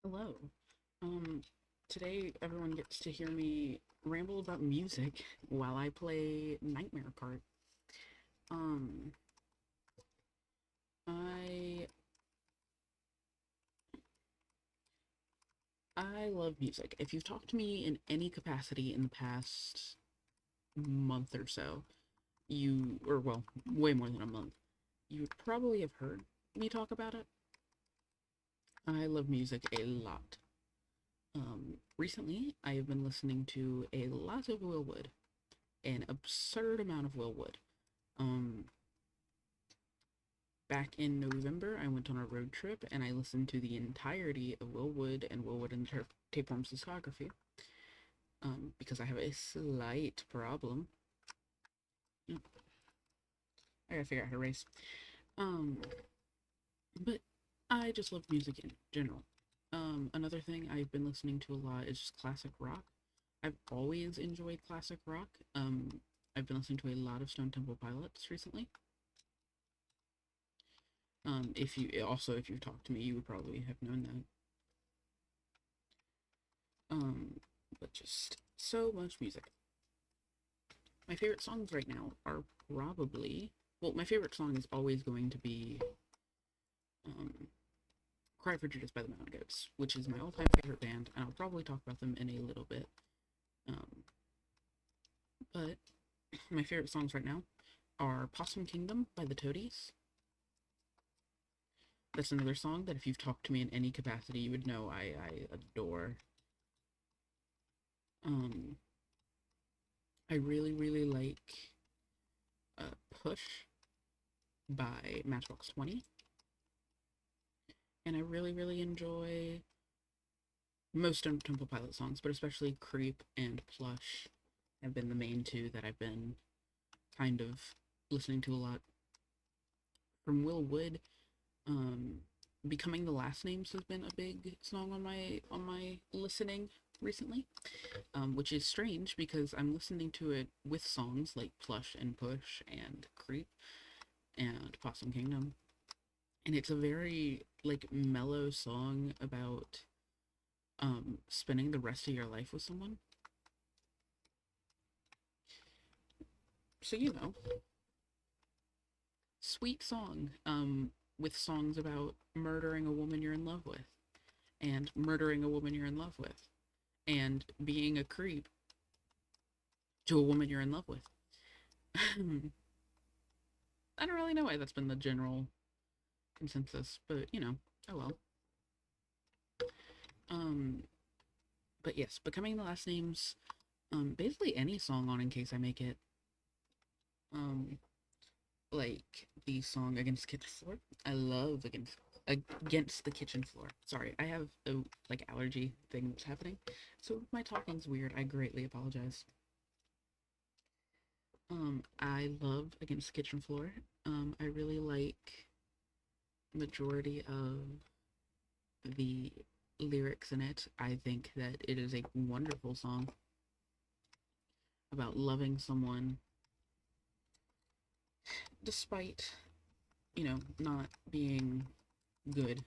Hello. Um, Today everyone gets to hear me ramble about music while I play Nightmare Cart. Um, I I love music. If you've talked to me in any capacity in the past month or so, way more than a month, you would probably have heard me talk about it. I love music a lot. Recently I have been listening to a lot of Will Wood, an absurd amount of Will Wood. Um, Back in November, I went on a road trip and I listened to the entirety of Will Wood and Will Wood and Tapeworm's discography. Because I have a slight problem. Oh, I gotta figure out how to race. Um, but I just love music in general. Another thing I've been listening to a lot is just classic rock. I've always enjoyed classic rock. I've been listening to a lot of Stone Temple Pilots recently. If you've talked to me, you would probably have known that. Um, but just so much music. My favorite songs right now are probably, my favorite song is always going to be um, Cry for Judas by the Mountain Goats, which is my all-time favorite band, and I'll probably talk about them in a little bit. Um, but my favorite songs right now are Possum Kingdom by the Toadies. That's another song that if you've talked to me in any capacity, you would know I adore. Um, I really, really like Push by Matchbox 20. And I really, really enjoy most Stone Temple Pilot songs, but especially Creep and Plush have been the main two that I've been kind of listening to a lot. From Will Wood, um, Becoming the Last Names has been a big song on my listening recently, which is strange because I'm listening to it with songs like Plush and Push and Creep and Possum Kingdom, and it's a very like mellow song about spending the rest of your life with someone. So sweet song with songs about murdering a woman you're in love with and murdering a woman you're in love with and being a creep to a woman you're in love with. I don't really know why that's been the general consensus, but oh well. um but yes, Becoming the Last Names, basically any song on In Case I Make It, um like the song Against the Kitchen Floor. I love Against the Kitchen Floor. Sorry, I have a like allergy thing that's happening. So if my talking's weird, I greatly apologize. I love Against the Kitchen Floor. I really like majority of the lyrics in it. I think that it is a wonderful song about loving someone despite, not being good,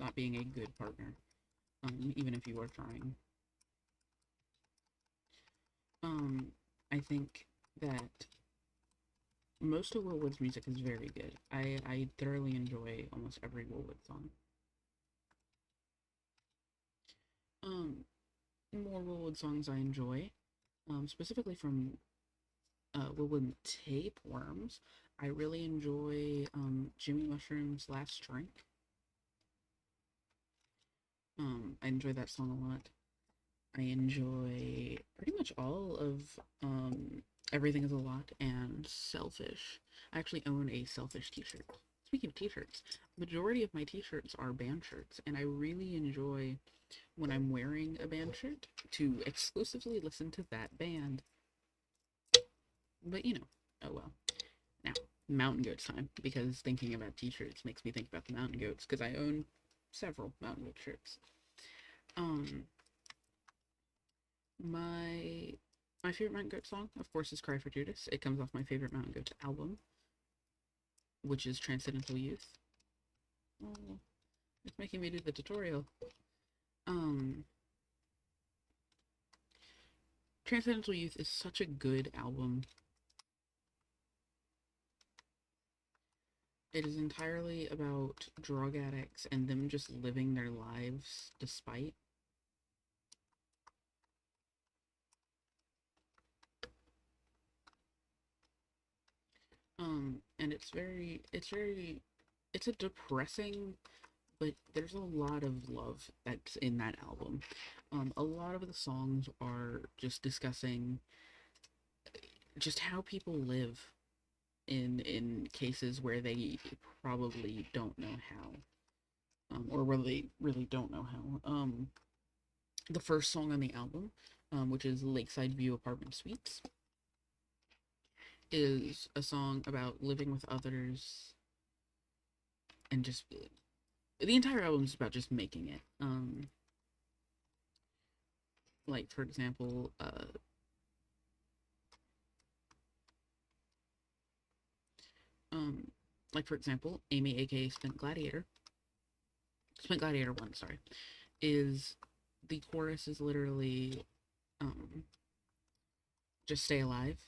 not being a good partner. Even if you are trying. Um, I think that most of Will Wood's music is very good. I thoroughly enjoy almost every Will Wood song. Um, More Will Wood songs I enjoy, specifically from Will Wood Tapeworms. I really enjoy Jimmy Mushroom's Last Drink. I enjoy that song a lot. I enjoy pretty much all of Everything is a Lot and Selfish. I actually own a Selfish t-shirt. Speaking of t-shirts, majority of my t-shirts are band shirts, and I really enjoy when I'm wearing a band shirt to exclusively listen to that band. But oh well. Now, Mountain Goats time, because thinking about t-shirts makes me think about the Mountain Goats, because I own several Mountain Goat shirts. Um, My my favorite Mountain Goat song, of course, is Cry for Judas. It comes off my favorite Mountain Goats album, which is Transcendental Youth. Oh, it's making me do the tutorial. Um, Transcendental Youth is such a good album. It is entirely about drug addicts and them just living their lives despite. And it's a depressing, but there's a lot of love that's in that album. A lot of the songs are just discussing just how people live in cases where they probably don't know how, or where they really don't know how. The first song on the album, which is Lakeside View Apartment Suites, is a song about living with others and just the entire album is about just making it. Like for example, um, like for example, Amy, aka Spent Gladiator One, sorry, is the chorus is literally um, just stay alive.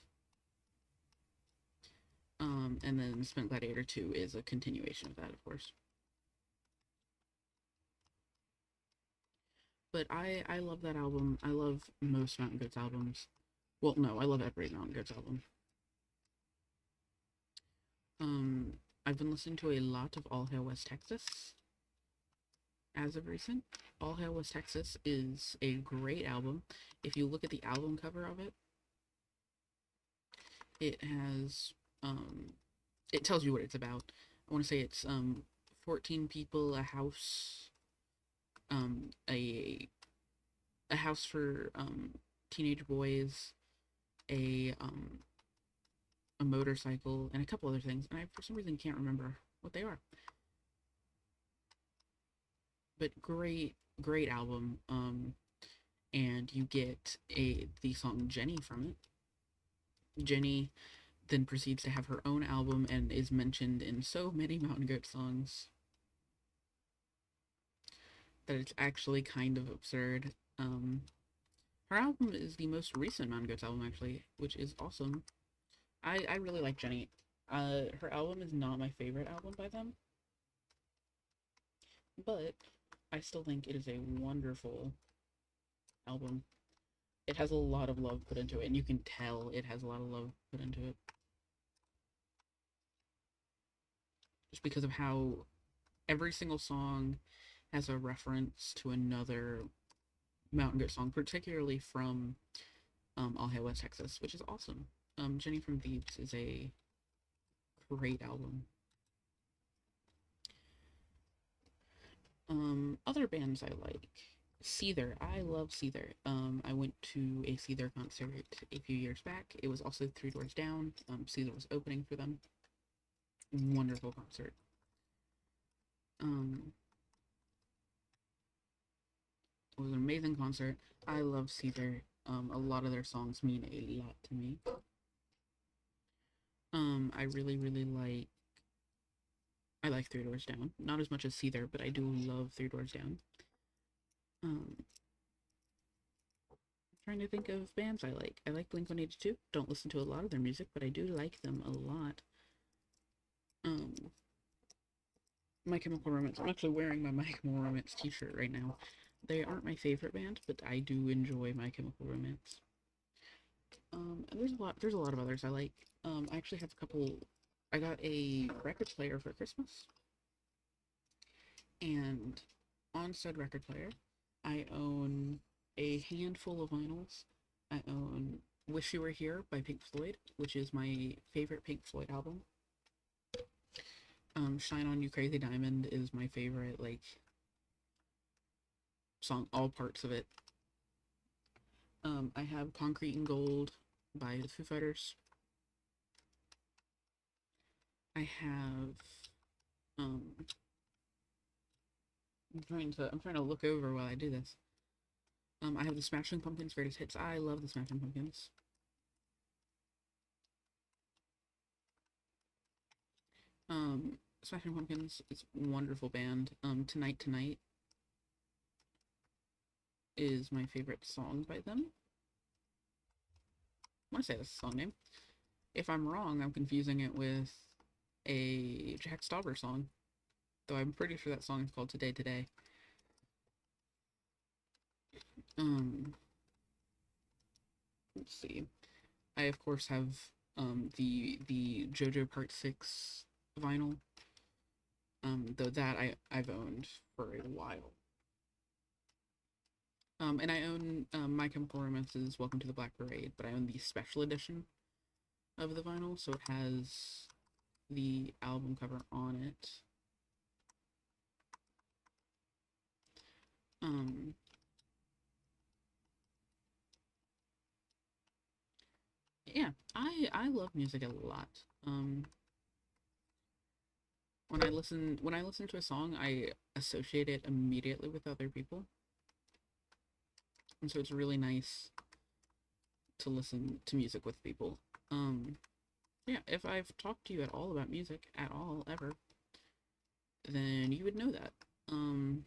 And then Spent Gladiator 2 is a continuation of that, of course. But I love that album. I love most Mountain Goats albums. Well, no, I love every Mountain Goats album. Um, I've been listening to a lot of All Hail West Texas as of recent. All Hail West Texas is a great album. If you look at the album cover of it, it has it tells you what it's about. I want to say it's 14 people, a house, um a a house for teenage boys, a a motorcycle, and a couple other things, and I for some reason can't remember what they are. But great album. And you get a the song Jenny from it. Jenny then proceeds to have her own album and is mentioned in so many Mountain Goat songs that it's actually kind of absurd. Her album is the most recent Mountain Goats album, actually, which is awesome. I really like Jenny. Her album is not my favorite album by them, but I still think it is a wonderful album. It has a lot of love put into it, and you can tell it has a lot of love put into it just because of how every single song has a reference to another Mountain Goat song, particularly from All Hail West Texas, which is awesome. Jenny from Thebes is a great album. Other bands I like. Seether. I love Seether. I went to a Seether concert a few years back. It was also Three Doors Down. Seether was opening for them. Wonderful concert. Um, it was an amazing concert. I love Seether. A lot of their songs mean a lot to me. I really like. I like Three Doors Down. Not as much as Seether, but I do love Three Doors Down. Um, Trying to think of bands I like. I like Blink 182. Don't listen to a lot of their music, but I do like them a lot. Um, My Chemical Romance. I'm actually wearing my My Chemical Romance t-shirt right now. They aren't my favorite band, but I do enjoy My Chemical Romance. And there's a lot of others I like. I actually have a couple. I got a record player for Christmas, and on said record player, I own a handful of vinyls. I own Wish You Were Here by Pink Floyd, which is my favorite Pink Floyd album. Shine On You Crazy Diamond is my favorite, like, song, all parts of it. I have Concrete and Gold by the Foo Fighters. I have, um, I'm trying to look over while I do this. I have the Smashing Pumpkins Greatest Hits. I love the Smashing Pumpkins. Smashing Pumpkins is a wonderful band. Tonight Tonight is my favorite song by them. I want to say that's the song name. If I'm wrong, I'm confusing it with a Jack Stauber song, though I'm pretty sure that song is called Today Today. Um, let's see. I of course have the JoJo Part 6 vinyl. Though that I've owned for a while. And I own My Chemical Romance's Welcome to the Black Parade, but I own the special edition of the vinyl, so it has the album cover on it. Um, yeah, I love music a lot. When I listen to a song, I associate it immediately with other people, and so it's really nice to listen to music with people. Yeah, if I've talked to you at all about music at all ever, then you would know that. Um,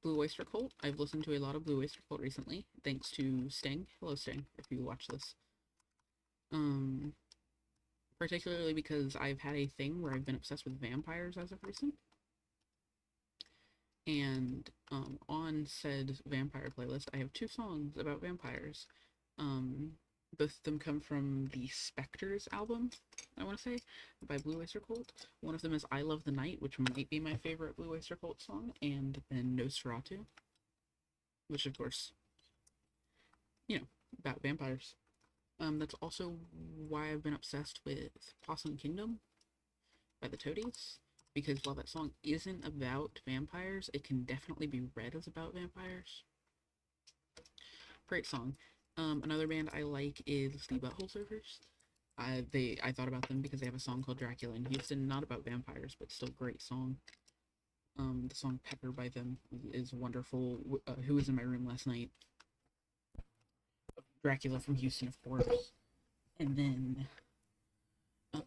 Blue Oyster Cult. I've listened to a lot of Blue Oyster Cult recently, thanks to Sting. Hello, Sting, if you watch this. Um, Particularly because I've had a thing where I've been obsessed with vampires as of recent. And on said vampire playlist, I have two songs about vampires. Um, Both of them come from the Spectres album, I want to say, by Blue Oyster Cult. One of them is I Love the Night, which might be my favorite Blue Oyster Cult song, and then Nosferatu, which of course, you know, about vampires. That's also why I've been obsessed with Possum Kingdom by the Toadies, because while that song isn't about vampires, it can definitely be read as about vampires. Great song. Another band I like is the Butthole Surfers. I thought about them because they have a song called Dracula in Houston, not about vampires, but still great song. The song Pepper by them is wonderful. Who was in my room last night? Dracula from Houston, of course. And then um,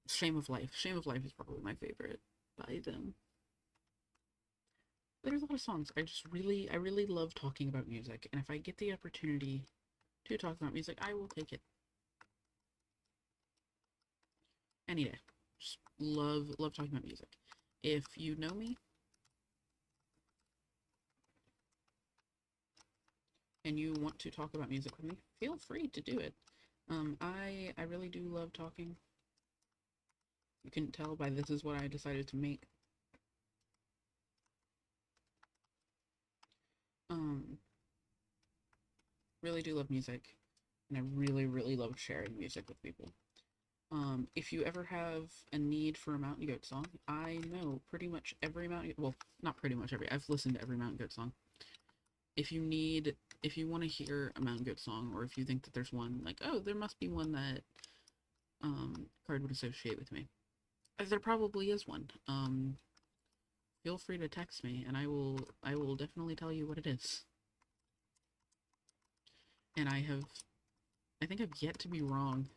Shame of Life. Shame of Life is probably my favorite by them. There's a lot of songs. I really love talking about music, and if I get the opportunity to talk about music, I will take it any day. Just love talking about music. If you know me and you want to talk about music with me, feel free to do it. I really do love talking. You can tell by this is what I decided to make. Um, really do love music, and I really love sharing music with people. If you ever have a need for a Mountain Goat song, I know pretty much every Mountain, well, not pretty much every, I've listened to every Mountain Goat song. If you want to hear a Mountain Goat song, or if you think that there's one, like, oh, there must be one that, Card would associate with me. There probably is one. Feel free to text me, and I will definitely tell you what it is. And I think I've yet to be wrong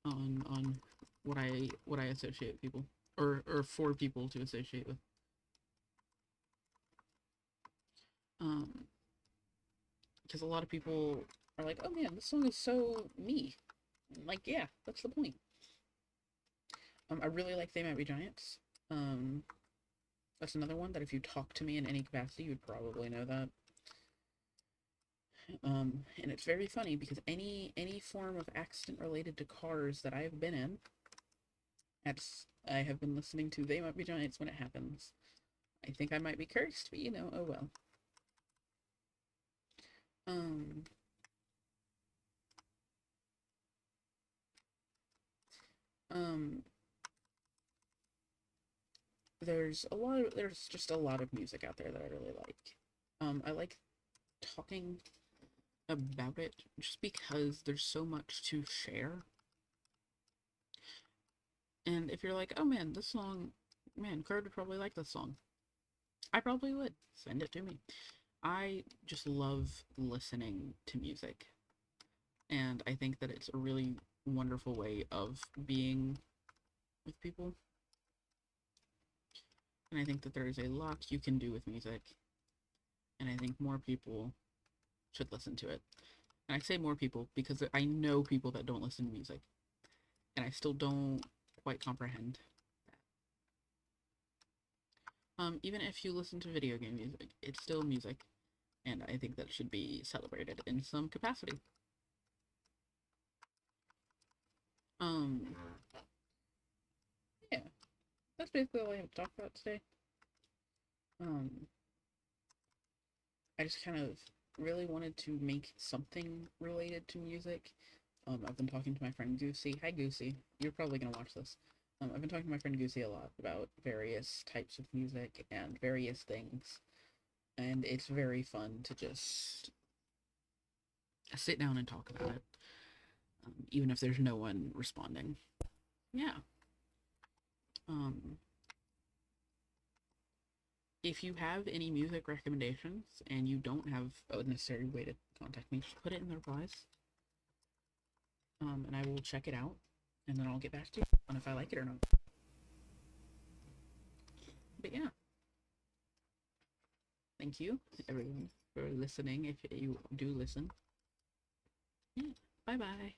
on what I associate people or for people to associate with. Um, because a lot of people are like, oh man, this song is so me. I'm like, yeah, that's the point. I really like They Might Be Giants. Um, that's another one that if you talk to me in any capacity, you'd probably know that. And it's very funny because any form of accident related to cars that I've been in, I have been listening to They Might Be Giants when it happens. I think I might be cursed, but you know, oh well. Um, um, there's just a lot of music out there that I really like. I like talking about it just because there's so much to share. And if you're like, oh man, this song, man, Kurt would probably like this song. I probably would. Send it to me. I just love listening to music. And I think that it's a really wonderful way of being with people. And I think that there is a lot you can do with music, and I think more people should listen to it. And I say more people because I know people that don't listen to music, and I still don't quite comprehend that. Even if you listen to video game music, it's still music, and I think that should be celebrated in some capacity. Um, yeah, that's basically all I have to talk about today. Um, I just kind of really wanted to make something related to music. I've been talking to my friend Goosey. Hi, Goosey. You're probably gonna watch this. I've been talking to my friend Goosey a lot about various types of music and various things, and it's very fun to just sit down and talk about it, even if there's no one responding. Yeah. Um, if you have any music recommendations and you don't have a necessary way to contact me, just put it in the replies, and I will check it out, and then I'll get back to you on if I like it or not. But yeah, thank you everyone for listening. If you do listen, yeah, bye bye.